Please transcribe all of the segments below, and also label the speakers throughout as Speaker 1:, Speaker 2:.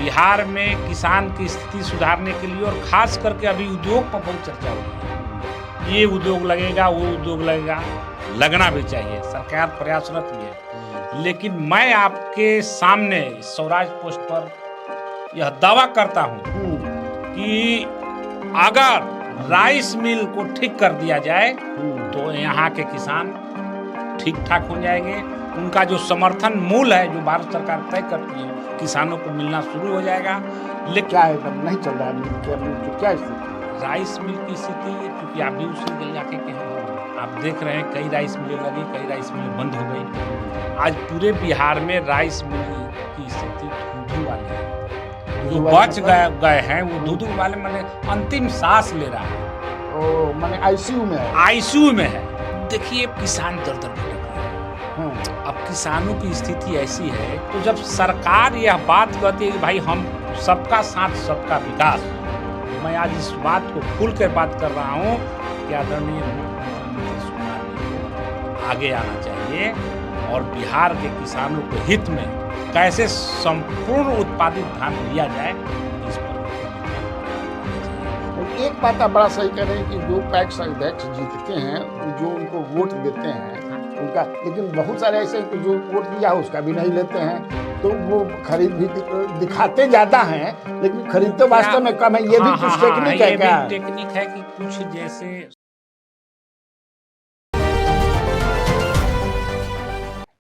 Speaker 1: बिहार में किसान की स्थिति सुधारने के लिए और खास करके अभी उद्योग पर बहुत चर्चा हो रही है। ये उद्योग लगेगा, वो उद्योग लगेगा, लगना भी चाहिए, सरकार प्रयासरत भी है। लेकिन मैं आपके सामने स्वराज पोस्ट पर यह दावा करता हूँ कि अगर राइस मिल को ठीक कर दिया जाए तो यहाँ के किसान ठीक ठाक हो जाएंगे। उनका जो समर्थन मूल्य है जो भारत सरकार तय करती है किसानों को मिलना शुरू हो जाएगा। लेकिन
Speaker 2: क्या है, नहीं चल रहा है, क्या स्थिति?
Speaker 1: राइस मिल की स्थिति, क्योंकि आप भी उसी इलाके के हैं, आप देख रहे हैं कई राइस मिलें लगी, कई राइस मिलें बंद हो गई। आज पूरे बिहार में राइस मिल की स्थिति धूधू वाली है। जो बच गए हैं वो धूधू वाले मैंने अंतिम सांस ले रहा है।
Speaker 2: ओ, मैंने आईसीयू में है।
Speaker 1: आईसीयू में है। देखिए किसान दर भटक रहे हैं। अब किसानों की स्थिति ऐसी है तो जब सरकार यह बात कहती है कि भाई हम सबका साथ सबका विकास, मैं आज इस बात को खुल कर बात कर रहा हूँ कि आदरणीय मुख्यमंत्री नीतीश कुमार को आगे आना चाहिए और बिहार के किसानों के हित में कैसे संपूर्ण उत्पादित धान लिया जाए इस पर।
Speaker 2: एक बात आप बड़ा सही कह रहे हैं कि जो पैक्स अध्यक्ष जीतते हैं, जो उनको वोट देते हैं उनका, लेकिन बहुत सारे ऐसे हैं कि जो वोट दिया है उसका भी नहीं लेते हैं, तो वो खरीद भी दिखाते ज्यादा हैं लेकिन खरीदते वास्तव में कम है। ये भी कुछ टेक्निक है क्या?
Speaker 1: टेक्निक है कि कुछ जैसे।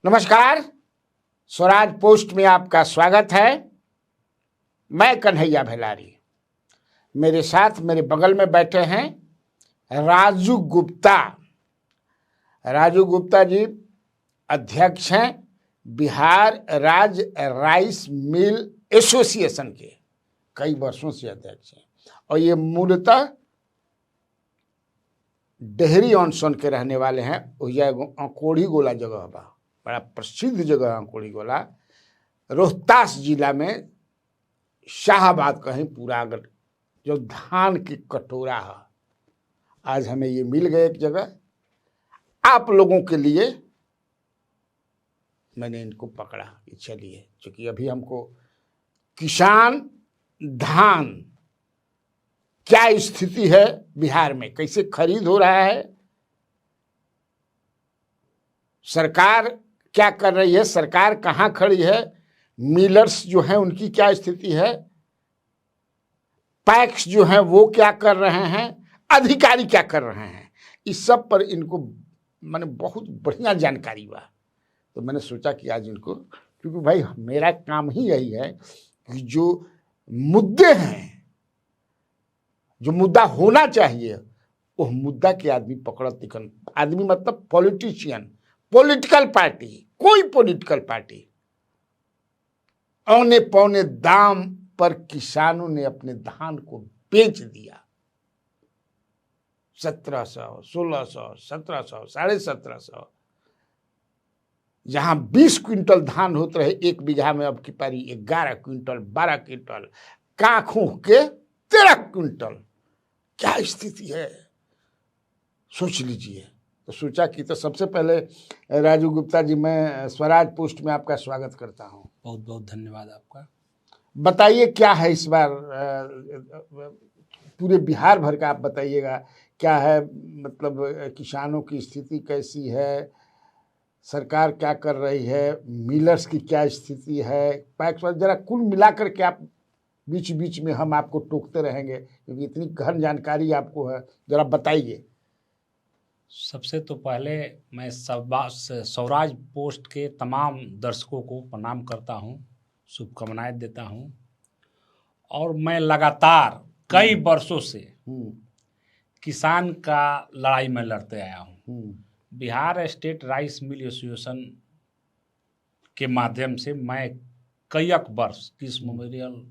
Speaker 2: नमस्कार, स्वराज पोस्ट में आपका स्वागत है। मैं कन्हैया भेलारी, मेरे साथ मेरे बगल में बैठे हैं राजू गुप्ता। राजू गुप्ता जी अध्यक्ष हैं बिहार राज्य राइस मिल एसोसिएशन के, कई वर्षों से अध्यक्ष हैं और ये मूलतः डेहरी ऑन सोन के रहने वाले हैं। अंकोड़ी गोला जगह बा, बड़ा प्रसिद्ध जगह है अंकोड़ी गोला, रोहतास जिला में शाहबाद कहीं पूरा अगर जो धान की कटोरा है। आज हमें ये मिल गए एक जगह, आप लोगों के लिए मैंने इनको पकड़ा कि चलिए, क्योंकि अभी हमको किसान धान क्या स्थिति है बिहार में, कैसे खरीद हो रहा है, सरकार क्या कर रही है, सरकार कहाँ खड़ी है, मिलर्स जो हैं उनकी क्या स्थिति है, पैक्स जो हैं वो क्या कर रहे हैं, अधिकारी क्या कर रहे हैं, इस सब पर इनको मैंने बहुत बढ़िया जानकारी हुआ। तो मैंने सोचा कि आज इनको, क्योंकि भाई मेरा काम ही यही है कि जो मुद्दे हैं, जो मुद्दा होना चाहिए वो मुद्दा के आदमी पकड़त दिखन। आदमी मतलब पॉलिटिशियन, पॉलिटिकल पार्टी, कोई पॉलिटिकल पार्टी औने पौने दाम पर किसानों ने अपने धान को बेच दिया। 1700, 1600, 1700, 1750, जहां 20 क्विंटल धान होते रहे एक बीघा में, अब की पारी 11 क्विंटल, 12 क्विंटल, काखों के 13 क्विंटल। क्या स्थिति है सोच लीजिए। तो सोचा कि तो सबसे पहले राजू गुप्ता जी, मैं स्वराज पोस्ट में आपका स्वागत करता हूं।
Speaker 1: बहुत बहुत धन्यवाद आपका।
Speaker 2: बताइए क्या है इस बार, पूरे बिहार भर का आप बताइएगा क्या है, मतलब किसानों की स्थिति कैसी है, सरकार क्या कर रही है, मिलर्स की क्या स्थिति है, पैक्स, जरा कुल मिलाकर के आप बीच बीच में हम आपको टोकते रहेंगे क्योंकि इतनी गहन जानकारी आपको है, जरा बताइए।
Speaker 1: सबसे तो पहले मैं स्वराज पोस्ट के तमाम दर्शकों को प्रणाम करता हूं, शुभकामनाएं देता हूं। और मैं लगातार कई वर्षों से किसान का लड़ाई में लड़ते आया हूं। Bihar state rice mill association के माध्यम से मैं कई वर्ष किस मेमोरियल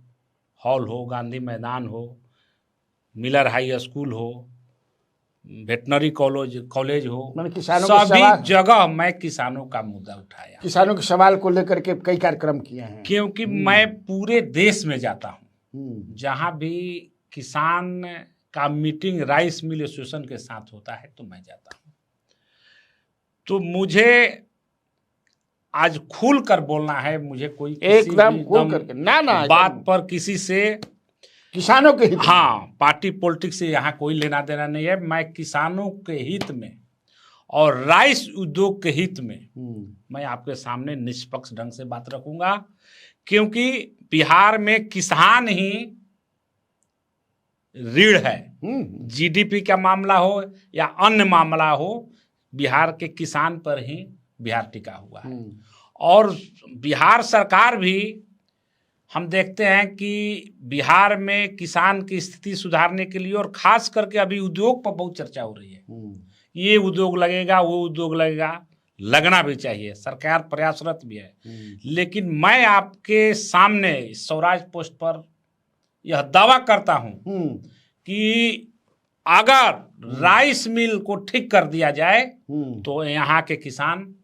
Speaker 1: हॉल हो, गांधी मैदान हो, मिलर हाई स्कूल हो, वेटनरी कॉलेज हो, सभी जगह मैं किसानों का मुद्दा उठाया,
Speaker 2: किसानों के सवाल को लेकर के कई कार्यक्रम किए हैं।
Speaker 1: क्योंकि मैं पूरे देश में जाता हूँ, जहाँ भी किसान का मीटिंग राइस मिल एसोसिएशन के साथ होता है तो मैं जाता हूँ। तो मुझे आज खुल कर बोलना है मुझे, कोई
Speaker 2: एकदम खुल करके ना
Speaker 1: बात पर किसी से
Speaker 2: किसानों के हित में।
Speaker 1: हाँ, पार्टी पॉलिटिक्स से यहाँ कोई लेना देना नहीं है। मैं किसानों के हित में और राइस उद्योग के हित में मैं आपके सामने निष्पक्ष ढंग से बात रखूंगा, क्योंकि बिहार में किसान ही रीढ़ है। जीडीपी का मामला हो या अन्य मामला हो, बिहार के किसान पर ही बिहार टिका हुआ है। और बिहार सरकार भी, हम देखते हैं कि बिहार में किसान की स्थिति सुधारने के लिए, और खास करके अभी उद्योग पर बहुत चर्चा हो रही है। ये उद्योग लगेगा, वो उद्योग लगेगा, लगना भी चाहिए, सरकार प्रयासरत भी है। लेकिन मैं आपके सामने स्वराज पोस्ट पर यह दावा करता हूं कि अगर राइस मिल को ठीक कर दिया जाए तो यहाँ के किसान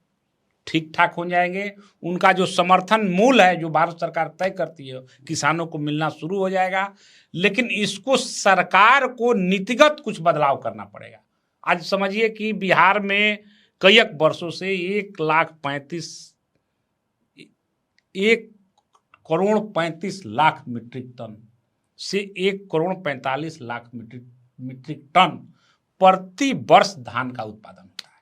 Speaker 1: ठीक ठाक हो जाएंगे। उनका जो समर्थन मूल्य है जो भारत सरकार तय करती है किसानों को मिलना शुरू हो जाएगा। लेकिन इसको सरकार को नीतिगत कुछ बदलाव करना पड़ेगा। आज समझिए कि बिहार में कई वर्षों से 1,35,00,000 मीट्रिक टन से 1,45,00,000 मीट्रिक टन प्रति वर्ष धान का उत्पादन होता है।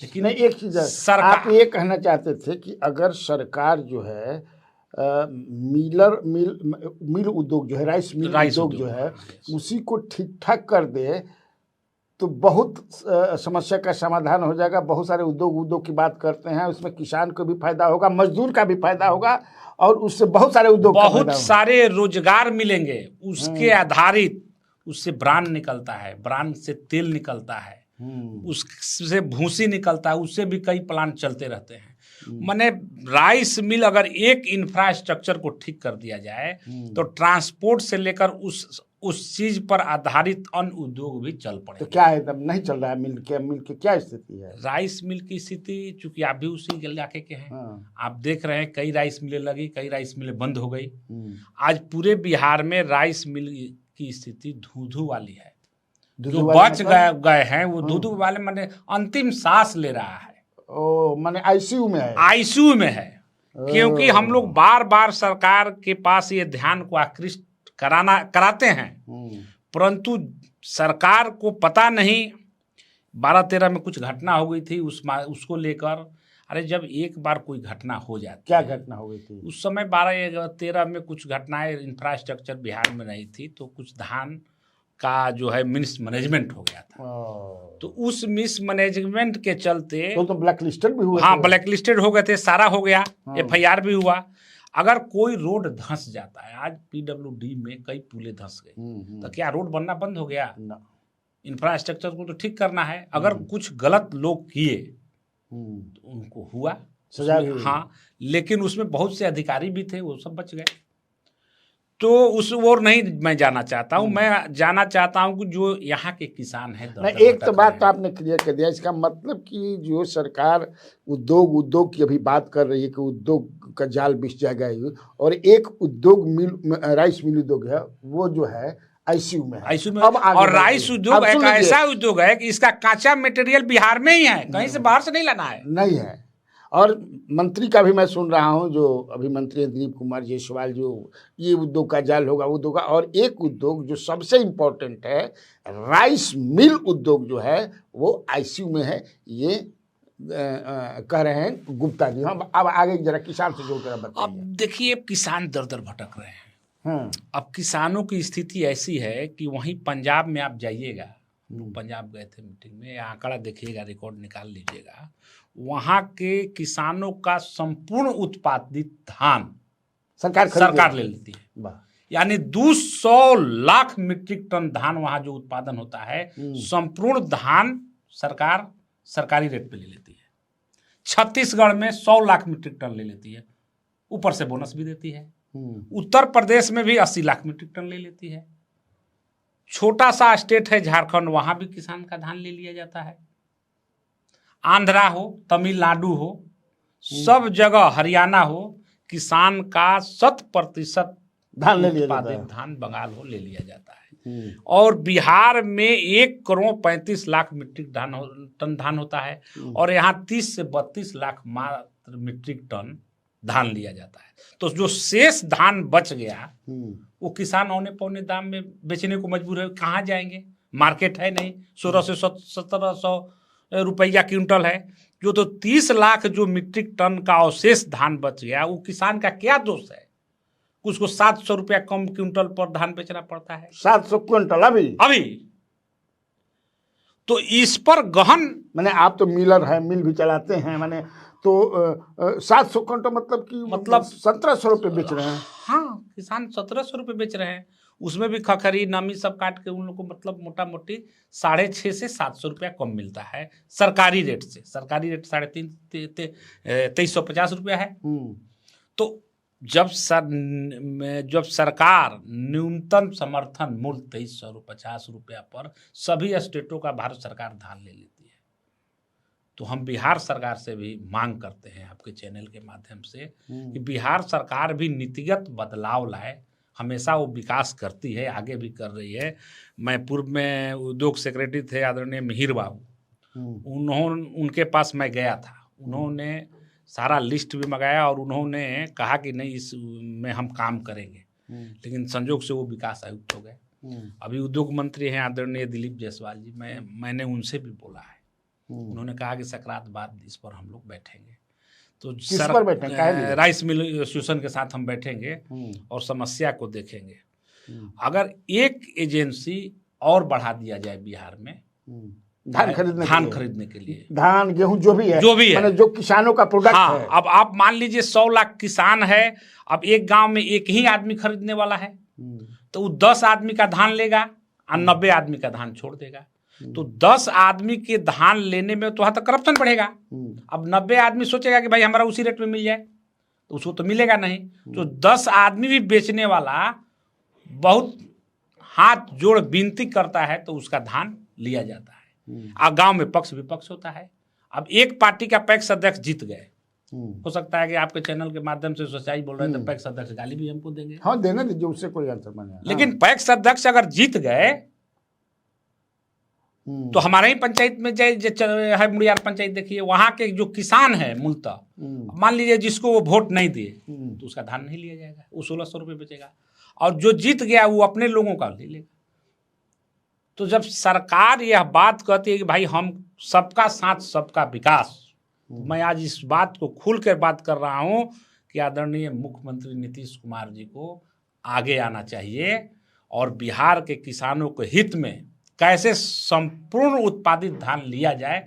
Speaker 2: लेकिन एक चीज आप ये कहना चाहते थे कि अगर सरकार जो है मिल उद्योग जो है, राइस मिल उद्योग जो है, उसी को ठीक ठाक कर दे तो बहुत समस्या का समाधान हो जाएगा। बहुत सारे उद्योग की बात करते हैं, उसमें किसान को भी फायदा होगा, मजदूर का भी फायदा होगा, और उससे बहुत सारे उद्योग,
Speaker 1: बहुत सारे रोजगार मिलेंगे। उसके आधारित उससे ब्रांड निकलता है, ब्रांड से तेल निकलता है, उससे भूसी निकलता है, उससे भी कई प्लांट चलते रहते हैं। माने राइस मिल अगर एक इंफ्रास्ट्रक्चर को ठीक कर दिया जाए तो ट्रांसपोर्ट से लेकर उस चीज पर आधारित अन्य उद्योग भी चल पड़े।
Speaker 2: तो क्या है, तब नहीं चल रहा है मिल के क्या स्थिति है?
Speaker 1: राइस मिल की स्थिति, चूंकि आप भी उसी इलाके के हैं, आप देख रहे हैं कई राइस मिलें लगी, कई राइस मिलें बंद हो गई। आज पूरे बिहार में राइस मिल की स्थिति धू वाली है। जो बच गए हैं वो धू वाले माने अंतिम सांस ले रहा है।
Speaker 2: ओ, माने आईसीयू में है।
Speaker 1: आईसीयू में है, क्योंकि हम लोग बार बार सरकार के पास ये ध्यान को आकृष्ट कराते हैं, परंतु सरकार को पता नहीं। 12-13 में कुछ घटना हो गई थी, उसको लेकर, अरे जब एक बार कोई घटना हो जाती,
Speaker 2: क्या घटना हो गई थी
Speaker 1: उस समय? 12-13 में कुछ घटनाएं, इंफ्रास्ट्रक्चर बिहार में नहीं थी, तो कुछ धान का जो है मिसमैनेजमेंट हो गया था। तो उस मिसमैनेजमेंट के चलते
Speaker 2: तो ब्लैक लिस्टेड भी हुए।
Speaker 1: हाँ, ब्लैक लिस्टेड हो गए थे, सारा हो गया, FIR भी हुआ। अगर कोई रोड धंस जाता है, आज PWD में कई पुले धंस गए, तो क्या रोड बनना बंद हो गया? इंफ्रास्ट्रक्चर को तो ठीक करना है। अगर कुछ गलत लोग किए तो उनको हुआ
Speaker 2: सजा।
Speaker 1: हाँ, लेकिन उसमें बहुत से अधिकारी भी थे, वो सब बच गए। तो उस ओर नहीं मैं जाना चाहता हूँ। मैं जाना चाहता हूँ कि जो यहाँ के किसान हैं।
Speaker 2: एक तो बात तो आपने क्लियर कर दिया, इसका मतलब कि जो सरकार उद्योग की अभी बात कर रही है कि उद्योग का जाल बिछ जाएगा, और एक उद्योग मिल, राइस मिल उद्योग है, वो जो है आईसीयू में है।
Speaker 1: आईसीयू में। और राइस उद्योग एक ऐसा उद्योग है कि इसका कांचा मटेरियल बिहार में ही है, कहीं से बाहर से नहीं लाना है।
Speaker 2: नहीं है। और मंत्री का भी मैं सुन रहा हूं, जो अभी मंत्री हैं दिलीप कुमार जायसवाल, जो ये उद्योग का जाल होगा, उद्योग का। और एक उद्योग जो सबसे इम्पोर्टेंट है, राइस मिल उद्योग जो है वो आईसीयू में है, ये कह रहे हैं गुप्ता जी। हम अब आगे जरा किसान से जोड़कर बताइए।
Speaker 1: अब देखिए, किसान दर दर भटक रहे हैं। अब किसानों की स्थिति ऐसी है कि वहीं पंजाब में आप जाइएगा, पंजाब गए थे मीटिंग में, आंकड़ा देखिएगा, रिकॉर्ड निकाल लीजिएगा, वहां के किसानों का संपूर्ण उत्पादित धान सरकार ले लेती है। यानी 200 लाख मीट्रिक टन धान वहां जो उत्पादन होता है, संपूर्ण धान सरकार सरकारी रेट पे ले लेती है। छत्तीसगढ़ में 100 लाख मीट्रिक टन ले लेती है, ऊपर से बोनस भी देती है। उत्तर प्रदेश में भी 80 लाख मीट्रिक टन ले लेती है। छोटा सा स्टेट है झारखंड, वहां भी किसान का धान ले लिया जाता है। आंध्रा हो, तमिलनाडु हो, सब जगह, हरियाणा हो, किसान का 100%
Speaker 2: धान ले लिया जाता है।
Speaker 1: धान बंगाल हो ले लिया जाता है। और बिहार में 1,35,00,000 मीट्रिक टन धान होता है, और यहाँ 30 से 32 लाख मीट्रिक टन धान लिया जाता है। तो जो शेष धान बच गया वो किसान औने पौने दाम में बेचने को मजबूर है। कहाँ जाएंगे, मार्केट है नहीं, 1600 से 1700 रुपया क्विंटल है। जो तो 30 लाख जो मीट्रिक टन का अवशेष धान बच गया, वो किसान का क्या दोष है? उसको 700 रुपया कम क्विंटल पर धान बेचना पड़ता है।
Speaker 2: 700 क्विंटल अभी
Speaker 1: तो इस पर गहन,
Speaker 2: मैंने आप तो मिलर है, मिल भी चलाते हैं, मैंने तो 700 क्विंटल मतलब 1700 रुपये बेच रहे हैं।
Speaker 1: हाँ, किसान 1700 रुपये बेच रहे हैं। उसमें भी खखरी नमी सब काट के उन लोग को मतलब मोटा मोटी 650 से 700 रुपया कम मिलता है सरकारी रेट से। सरकारी रेट 2350 रुपया है। तो जब सरकार न्यूनतम समर्थन मूल्य 2350 रुपया पर सभी स्टेटों का भारत सरकार धान ले लेती है, तो हम बिहार सरकार से भी मांग करते हैं आपके चैनल के माध्यम से कि बिहार सरकार भी नीतिगत बदलाव लाए। हमेशा वो विकास करती है, आगे भी कर रही है। मैं पूर्व में उद्योग सेक्रेटरी थे आदरणीय मिहिर बाबू, उनके पास मैं गया था। उन्होंने सारा लिस्ट भी मंगाया और उन्होंने कहा कि नहीं, इस में हम काम करेंगे, लेकिन संजोग से वो विकास आयुक्त हो गए। अभी उद्योग मंत्री हैं आदरणीय दिलीप जायसवाल जी, मैंने उनसे भी बोला है। उन्होंने कहा कि सकरात बाद इस पर हम लोग बैठेंगे। तो राइस मिल एसोसिएशन के साथ हम बैठेंगे और समस्या को देखेंगे। अगर एक एजेंसी और बढ़ा दिया जाए बिहार में धान खरीदने के लिए,
Speaker 2: धान गेहूं जो भी है जो किसानों का प्रोडक्ट है।
Speaker 1: अब आप मान लीजिए 100 लाख किसान है, अब एक गांव में एक ही आदमी खरीदने वाला है, तो वो 10 आदमी का धान लेगा और 90 आदमी का धान छोड़ देगा। तो 10 आदमी के धान लेने में तो वहां तक करप्शन बढ़ेगा। अब 90 आदमी सोचेगा कि भाई हमारा उसी रेट में मिल जाए, तो उसको तो मिलेगा नहीं। तो 10 आदमी भी बेचने वाला बहुत हाथ जोड़ विनती करता है तो उसका धान लिया जाता है। और गांव में पक्ष विपक्ष होता है। अब एक पार्टी का पैक्स अध्यक्ष जीत गए, हो सकता है कि आपके चैनल के माध्यम से सच्चाई बोल रहे हैं तो पैक्स अध्यक्ष गाली भी हमको देंगे।
Speaker 2: हाँ, देना दीजिए, उससे कोई आंसर नहीं।
Speaker 1: लेकिन पैक्स अध्यक्ष अगर जीत गए तो हमारे ही पंचायत में है मुड़ियार पंचायत, देखिए वहां के जो किसान है मूलतः, मान लीजिए जिसको वो वोट नहीं दिए तो उसका धान नहीं लिया जाएगा, वो 1600 रुपये बेचेगा। और जो जीत गया वो अपने लोगों का ले लेगा। तो जब सरकार यह बात कहती है कि भाई हम सबका साथ सबका विकास, मैं आज इस बात को खुल कर बात कर रहा हूं कि आदरणीय मुख्यमंत्री नीतीश कुमार जी को आगे आना चाहिए और बिहार के किसानों के हित में कैसे संपूर्ण उत्पादित धान लिया जाए,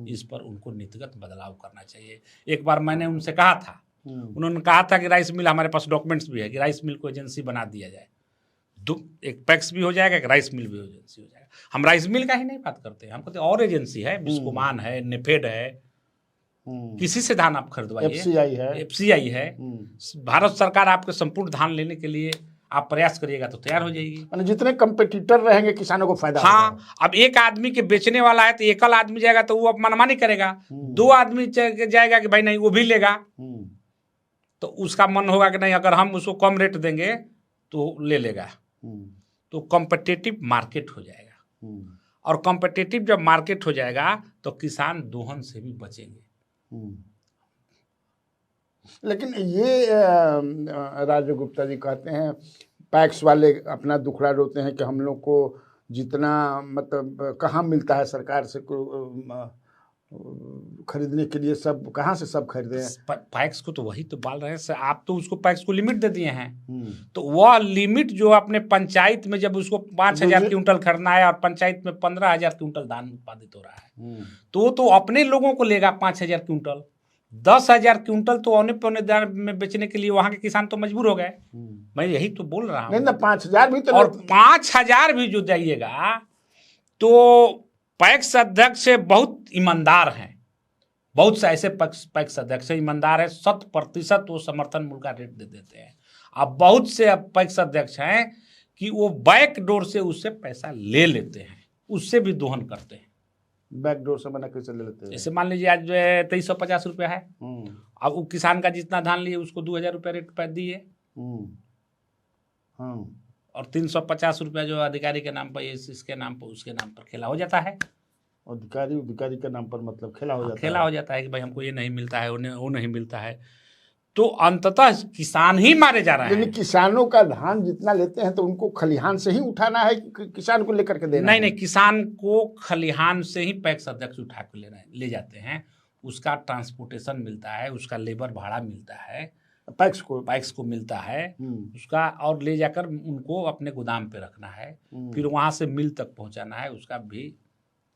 Speaker 1: इस पर उनको नीतिगत बदलाव करना चाहिए। एक बार मैंने उनसे कहा था, उन्होंने कहा था कि राइस मिल, हमारे पास डॉक्यूमेंट्स भी है कि राइस मिल को एजेंसी बना दिया जाए, एक पैक्स भी हो जाएगा, एक राइस मिल भी एजेंसी हो जाएगा। हम राइस मिल का ही नहीं बात करते, हम कहते और एजेंसी है, बिस्कोमान है, नेफेड है, किसी से धान आप खरीदवाइए, एफसीआई है। भारत सरकार आपके संपूर्ण धान लेने के लिए आप प्रयास करिएगा तो तैयार हो जाएगी।
Speaker 2: जितने कंपटीटर रहेंगे किसानों को फायदा।
Speaker 1: हाँ, अब एक आदमी के बेचने वाला है तो एकल आदमी जाएगा तो वो अब मनमानी करेगा। 2 आदमी जाएगा कि भाई नहीं वो भी लेगा, तो उसका मन होगा कि नहीं अगर हम उसको कम रेट देंगे तो ले लेगा। तो कॉम्पिटिटिव मार्केट हो जाएगा, और कॉम्पिटिटिव जब मार्केट हो जाएगा तो किसान दोहन से भी बचेंगे।
Speaker 2: लेकिन ये राजू गुप्ता जी कहते हैं, पैक्स वाले अपना दुखड़ा रोते हैं कि हम लोग को जितना मतलब कहाँ मिलता है सरकार से खरीदने के लिए, सब कहाँ से सब खरीदे हैं।
Speaker 1: पैक्स को तो वही तो बोल रहे हैं, आप तो उसको पैक्स को लिमिट दे दिए हैं। तो वह लिमिट जो अपने पंचायत में जब उसको 5000 क्विंटल खरीदना है और पंचायत में 15000 क्विंटल धान उत्पादित हो रहा है, तो अपने लोगों को लेगा 5000 क्विंटल। 10,000 क्विंटल तो औने पौने दाम में बेचने के लिए वहां के किसान तो मजबूर हो गए। मैं यही तो बोल रहा हूँ।
Speaker 2: नहीं, 5000 भी तो,
Speaker 1: और 5000 भी जो जाइएगा तो पैक्स अध्यक्ष बहुत ईमानदार हैं। बहुत से ऐसे पैक्स अध्यक्ष ईमानदार है, 100% वो समर्थन मूल्य का रेट दे देते हैं। अब बहुत से पैक्स अध्यक्ष हैं कि वो बैक डोर से उससे पैसा ले लेते हैं, उससे भी दोहन करते हैं।
Speaker 2: बैकडोर से बना कैसे ले लेते हैं?
Speaker 1: जैसे मान लीजिए आज जो है 2350 रुपया है, अब वो किसान का जितना धान लिए उसको 2000 रुपया रेट पर दिए, और 350 रुपया जो अधिकारी के नाम पर, इसके नाम पर, उसके नाम पर खेला हो जाता है।
Speaker 2: अधिकारी अधिकारी के नाम पर मतलब खेला हो जाता
Speaker 1: खेला
Speaker 2: है।
Speaker 1: हो जाता है कि भाई हमको ये नहीं मिलता है, उन्हें वो नहीं मिलता है, तो अंततः किसान ही मारे जा रहे
Speaker 2: यानी
Speaker 1: हैं।
Speaker 2: किसानों का धान जितना लेते हैं तो उनको खलिहान से ही उठाना है कि किसान को लेकर के देना
Speaker 1: नहीं
Speaker 2: है?
Speaker 1: नहीं, किसान को खलिहान से ही पैक्स अध्यक्ष उठा के ले जाते हैं, उसका ट्रांसपोर्टेशन मिलता है, उसका लेबर भाड़ा मिलता है, पैक्स को मिलता है उसका, और ले जाकर उनको अपने गोदाम पे रखना है, फिर वहाँ से मिल तक पहुँचाना है, उसका भी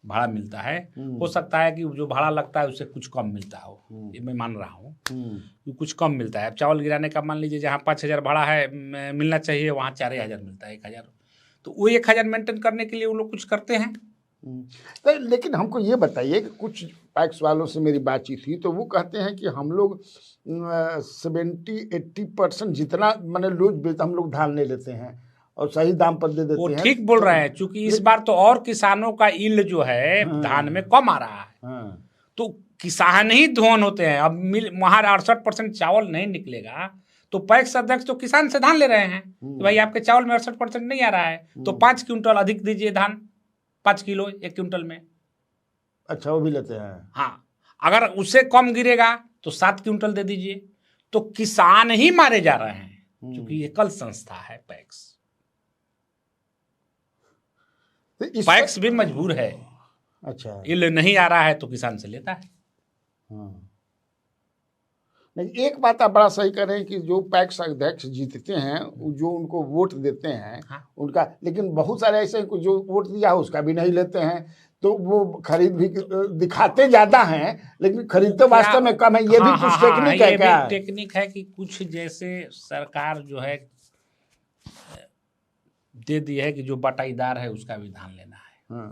Speaker 1: भाड़ा मिलता है। हो सकता है कि जो भाड़ा लगता है उससे कुछ कम मिलता हो, ये मैं मान रहा हूँ कि कुछ कम मिलता है। अब चावल गिराने का मान लीजिए जहाँ 5,000 भाड़ा है मिलना चाहिए, वहाँ 4,000 मिलता है, 1,000, तो वो 1,000 मेंटेन करने के लिए वो लोग कुछ करते हैं।
Speaker 2: तो लेकिन हमको ये बताइए कि कुछ पैक्स वालों से मेरी बातचीत हुई तो वो कहते हैं कि हम लोग 70-80% जितना मैंने लोग हम लोग धान ले लेते हैं और सही दाम पर दे देते
Speaker 1: वो
Speaker 2: हैं।
Speaker 1: ठीक बोल रहे हैं, चूंकि इस बार तो और किसानों का ईल्ड जो है धान में कम आ रहा है, तो किसान ही धोन होते हैं। अब मिल वहाँ 68% चावल नहीं निकलेगा तो पैक्स अध्यक्ष तो किसान से धान ले रहे हैं कि भाई आपके चावल में 68% नहीं आ रहा है तो 5 क्विंटल अधिक दीजिए धान, 5 किलो 1 क्विंटल में।
Speaker 2: अच्छा, वो भी लेते हैं।
Speaker 1: हाँ, अगर उससे कम गिरेगा तो 7 क्विंटल दे दीजिए। तो किसान ही मारे जा रहे हैं क्योंकि एकल संस्था है पैक्स।
Speaker 2: तो
Speaker 1: पैक्स भी मजबूर है।
Speaker 2: अच्छा,
Speaker 1: ये नहीं आ रहा है तो किसान से लेता है।
Speaker 2: नहीं, एक बात आप बड़ा सही कह रहे हैं कि जो पैक्स अध्यक्ष जीतते हैं जो उनको वोट देते हैं उनका, लेकिन बहुत सारे ऐसे जो वोट दिया है उसका भी नहीं लेते हैं, तो वो खरीद भी दिखाते ज्यादा हैं लेकिन खरीदते वास्तव में कम है। ये भी कुछ टेक्निक है क्या?
Speaker 1: टेक्निक है कि कुछ जैसे सरकार जो है दे दी है कि जो बटाईदार है उसका भी धान लेना है,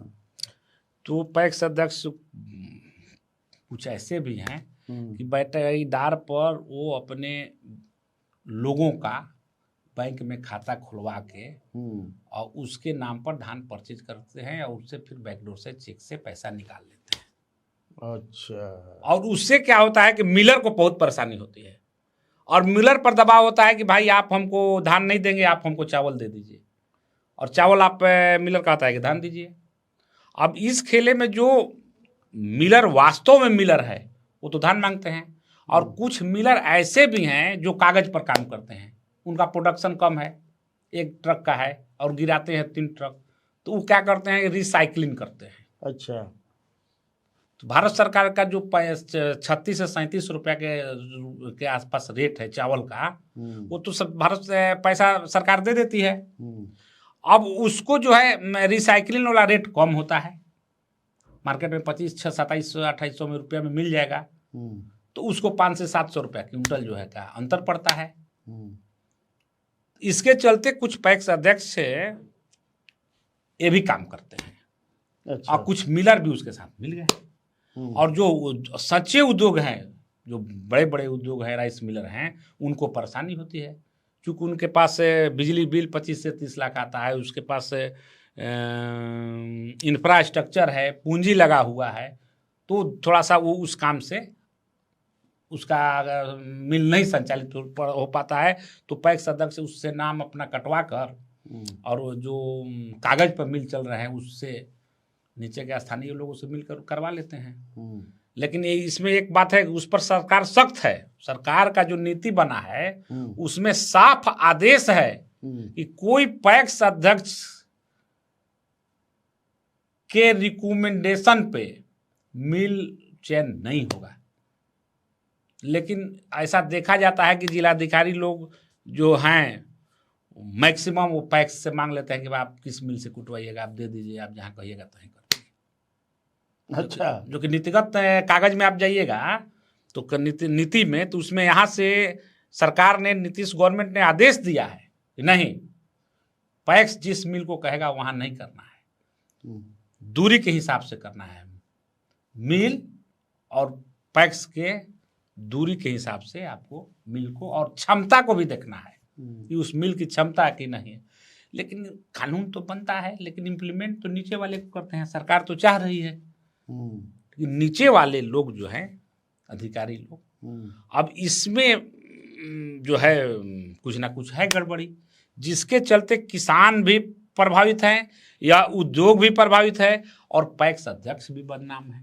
Speaker 1: तो पैक्स अध्यक्ष कुछ ऐसे भी हैं कि बटाईदार पर वो अपने लोगों का बैंक में खाता खुलवा के और उसके नाम पर धान परचेज करते हैं और उससे फिर बैकडोर से चेक से पैसा निकाल लेते हैं।
Speaker 2: अच्छा,
Speaker 1: और उससे क्या होता है कि मिलर को बहुत परेशानी होती है और मिलर पर दबाव होता है कि भाई आप हमको धान नहीं देंगे, आप हमको चावल दे दीजिए, और चावल आप मिलर कहता है कि धान दीजिए। अब इस खेले में जो मिलर वास्तव में मिलर है वो तो धान मांगते हैं, और कुछ मिलर ऐसे भी हैं जो कागज पर काम करते हैं, उनका प्रोडक्शन कम है, 1 ट्रक का है और गिराते हैं 3 ट्रक, तो वो क्या करते हैं, रिसाइकलिंग करते हैं।
Speaker 2: अच्छा,
Speaker 1: तो भारत सरकार का जो 36 से 37 रुपया के आसपास रेट है चावल का, वो तो सब भारत से पैसा सरकार दे देती है। अब उसको जो है रिसाइकलिंग वाला रेट कम होता है, मार्केट में 25-27-28 रुपया में मिल जाएगा, तो उसको 500 से 700 रुपया क्विंटल जो है का अंतर पड़ता है। इसके चलते कुछ पैक्स अध्यक्ष ये भी काम करते हैं।
Speaker 2: अच्छा,
Speaker 1: और कुछ मिलर भी उसके साथ मिल गए। और जो सच्चे उद्योग हैं, जो बड़े बड़े उद्योग हैं, राइस मिलर हैं, उनको परेशानी होती है क्योंकि उनके पास बिजली बिल 25 से 30 लाख आता है, उसके पास इंफ्रास्ट्रक्चर है, पूंजी लगा हुआ है, तो थोड़ा सा वो उस काम से उसका अगर मिल नहीं संचालित हो पाता है तो पैक्स अध्यक्ष उससे नाम अपना कटवा कर और जो कागज पर मिल चल रहे हैं उससे नीचे के स्थानीय लोगों से मिलकर करवा लेते हैं। लेकिन इसमें एक बात है, उस पर सरकार सख्त है। सरकार का जो नीति बना है उसमें साफ आदेश है कि कोई पैक्स अध्यक्ष के रिकमेंडेशन पे मिल चयन नहीं होगा। लेकिन ऐसा देखा जाता है कि जिलाधिकारी लोग जो हैं मैक्सिमम वो पैक्स से मांग लेते हैं कि आप किस मिल से कुटवाइएगा, आप दे दीजिए, आप जहाँ कहिएगा तहीं कर दीजिए।
Speaker 2: अच्छा,
Speaker 1: जो कि नीतिगत कागज में आप जाइएगा तो नीति में तो उसमें यहाँ से सरकार ने, नीतीश गवर्नमेंट ने आदेश दिया है कि नहीं, पैक्स जिस मिल को कहेगा वहाँ नहीं करना है, दूरी के हिसाब से करना है। मिल और पैक्स के दूरी के हिसाब से आपको मिल को और क्षमता को भी देखना है कि उस मिल की क्षमता की नहीं है। लेकिन कानून तो बनता है, लेकिन इम्प्लीमेंट तो नीचे वाले को करते हैं। सरकार तो चाह रही है कि नीचे वाले लोग जो हैं अधिकारी लोग, अब इसमें जो है कुछ ना कुछ है गड़बड़ी, जिसके चलते किसान भी प्रभावित हैं या उद्योग भी प्रभावित है और पैक्स अध्यक्ष भी बदनाम है।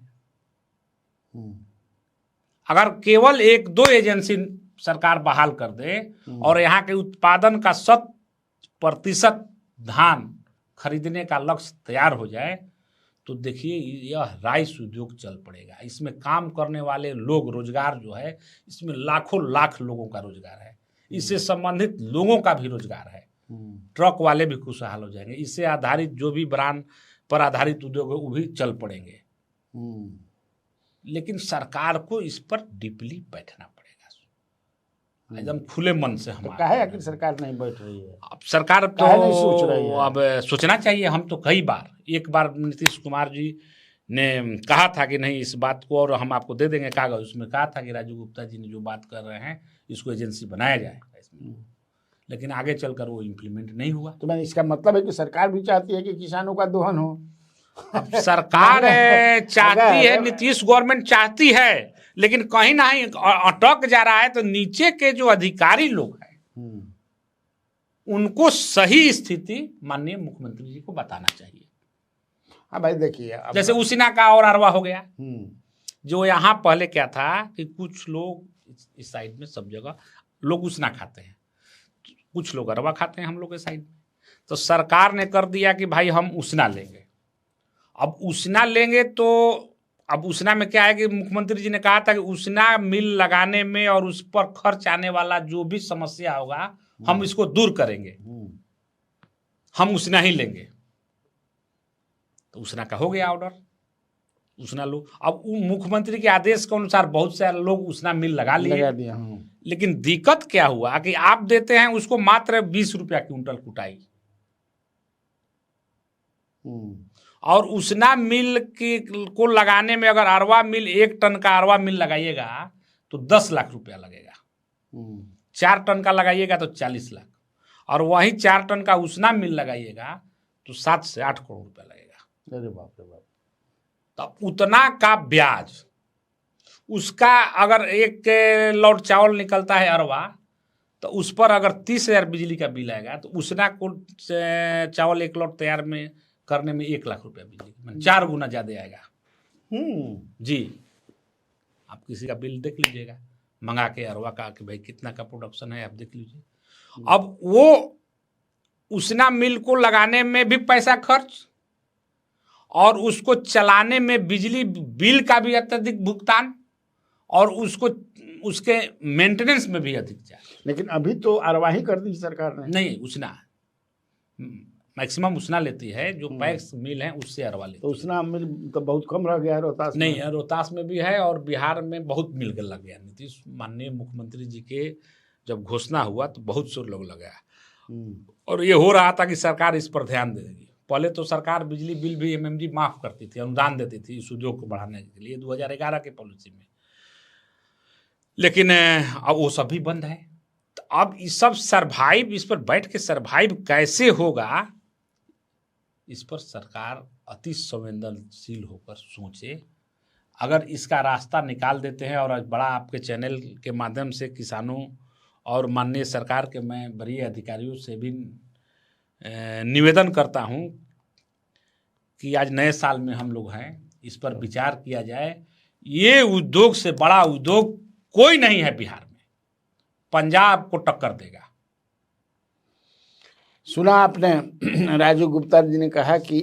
Speaker 1: अगर केवल 1-2 एजेंसी सरकार बहाल कर दे और यहाँ के उत्पादन का 100% धान खरीदने का लक्ष्य तैयार हो जाए तो देखिए यह राइस उद्योग चल पड़ेगा। इसमें काम करने वाले लोग, रोजगार जो है इसमें लाखों लाख लोगों का रोजगार है, इससे संबंधित लोगों का भी रोजगार है, ट्रक वाले भी खुशहाल हो जाएंगे, इससे आधारित जो भी ब्रांड पर आधारित उद्योग है वो भी चल पड़ेंगे। लेकिन सरकार को इस पर डीपली बैठना पड़ेगा, एकदम खुले मन से। हम
Speaker 2: काहे आखिर सरकार नहीं बैठ रही है?
Speaker 1: अब सरकार तो
Speaker 2: नहीं सोच रही है?
Speaker 1: अब सोचना चाहिए। हम तो कई बार, एक बार नीतीश कुमार जी ने कहा था कि नहीं इस बात को, और हम आपको दे देंगे कागज, उसमें कहा था कि राजू गुप्ता जी ने जो बात कर रहे हैं इसको एजेंसी बनाया जाएगा इसमें, लेकिन आगे चलकर वो इम्प्लीमेंट नहीं हुआ।
Speaker 2: तो मैंने इसका मतलब है कि सरकार भी चाहती है कि किसानों का दोहन हो।
Speaker 1: अब सरकार चाहती है, नीतीश गवर्नमेंट चाहती है, लेकिन कहीं ना कहीं अटक जा रहा है। तो नीचे के जो अधिकारी लोग हैं उनको सही स्थिति माननीय मुख्यमंत्री जी को बताना चाहिए।
Speaker 2: हाँ भाई देखिए,
Speaker 1: जैसे उसीना का और अरवा हो गया, जो यहाँ पहले क्या था कि कुछ लोग इस साइड में सब जगह लोग उसना खाते हैं, कुछ लोग अरवा खाते हैं हम लोग के साइड में। तो सरकार ने कर दिया कि भाई हम उसना लेंगे। अब उसना लेंगे तो अब उसना में क्या है कि मुख्यमंत्री जी ने कहा था कि उसना मिल लगाने में और उस पर खर्च आने वाला जो भी समस्या होगा हम इसको दूर करेंगे, हम उसना ही लेंगे। तो उसना का हो गया ऑर्डर, उसना लो। अब मुख्यमंत्री के आदेश के अनुसार बहुत सारे लोग उसना मिल लगा लिए, लेकिन दिक्कत क्या हुआ कि आप देते हैं उसको मात्र 20 रुपया क्विंटल कुटाई, और उसना मिल को लगाने में अगर अरवा मिल 1 टन का अरवा मिल लगाइएगा तो 10 लाख रुपया लगेगा, 4 टन का लगाइएगा तो 40 लाख, और वहीं 4 टन का उसना मिल लगाइएगा तो 7 से 8 करोड़ रुपया लगेगा।
Speaker 2: अरे बाप रे बाप।
Speaker 1: तो उतना का ब्याज उसका, अगर 1 लौट चावल निकलता है अरवा तो उस पर अगर 30,000 बिजली का बिल आएगा तो उसना को चावल 1 लौट तैयार में करने में 1 लाख रुपया बिजली, 4 गुना ज्यादा आएगा। जी, आप किसी का बिल देख लीजिएगा मंगा के अरवा का कि भाई कितना का प्रोडक्शन है, आप देख लीजिए। अब वो उसना मिल को लगाने में भी पैसा खर्च और उसको चलाने में बिजली बिल का भी अत्यधिक भुगतान और उसको उसके मेंटेनेंस में भी अधिक चार्ज।
Speaker 2: लेकिन अभी तो अरवा ही कर दी सरकार ने।
Speaker 1: नहीं, उसना मैक्सिमम उसना लेती है, जो पैक्स मिल है उससे अरवा लेती है।
Speaker 2: तो उसना मिल तो बहुत कम रह गया है रोहतास में।
Speaker 1: नहीं, रोहतास में भी है और बिहार में बहुत मिल लग गया। नीतीश माननीय मुख्यमंत्री जी के जब घोषणा हुआ तो बहुत से लोग लगाया, और ये हो रहा था कि सरकार इस पर ध्यान देगी। पहले तो सरकार बिजली बिल भी एमएमडी माफ करती थी, अनुदान देती थी इस उद्योग को बढ़ाने के लिए 2011 के पॉलिसी में, लेकिन अब वो सब भी बंद है। तो अब इस सब सरवाइव, इस पर बैठ के सरवाइव कैसे होगा, इस पर सरकार अति संवेदनशील होकर सोचे। अगर इसका रास्ता निकाल देते हैं, और बड़ा आपके चैनल के माध्यम से किसानों और माननीय सरकार के मैं वरीय अधिकारियों से भी निवेदन करता हूं कि आज नए साल में हम लोग हैं, इस पर विचार किया जाए। ये उद्योग से बड़ा उद्योग कोई नहीं है बिहार में, पंजाब को टक्कर देगा।
Speaker 2: सुना आपने राजू गुप्ता जी ने कहा कि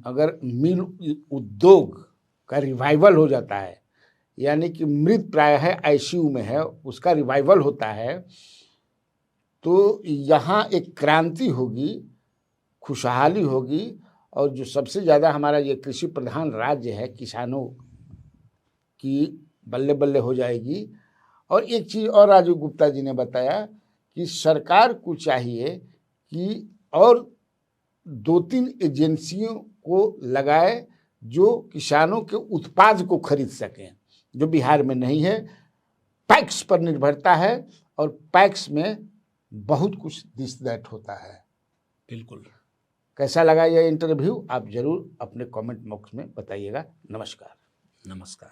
Speaker 2: अगर मिल उद्योग का रिवाइवल हो जाता है, यानी कि मृत प्राय है, आईसीयू में है, उसका रिवाइवल होता है, तो यहाँ एक क्रांति होगी, खुशहाली होगी, और जो सबसे ज़्यादा हमारा ये कृषि प्रधान राज्य है, किसानों की बल्ले बल्ले हो जाएगी। और एक चीज़ और राजू गुप्ता जी ने बताया कि सरकार को चाहिए कि और 2-3 एजेंसियों को लगाए जो किसानों के उत्पाद को खरीद सकें, जो बिहार में नहीं है। पैक्स पर निर्भरता है, और पैक्स में बहुत कुछ दिस दैट होता है।
Speaker 1: बिल्कुल।
Speaker 2: कैसा लगा यह इंटरव्यू, आप जरूर अपने कमेंट बॉक्स में बताइएगा। नमस्कार।
Speaker 1: नमस्कार।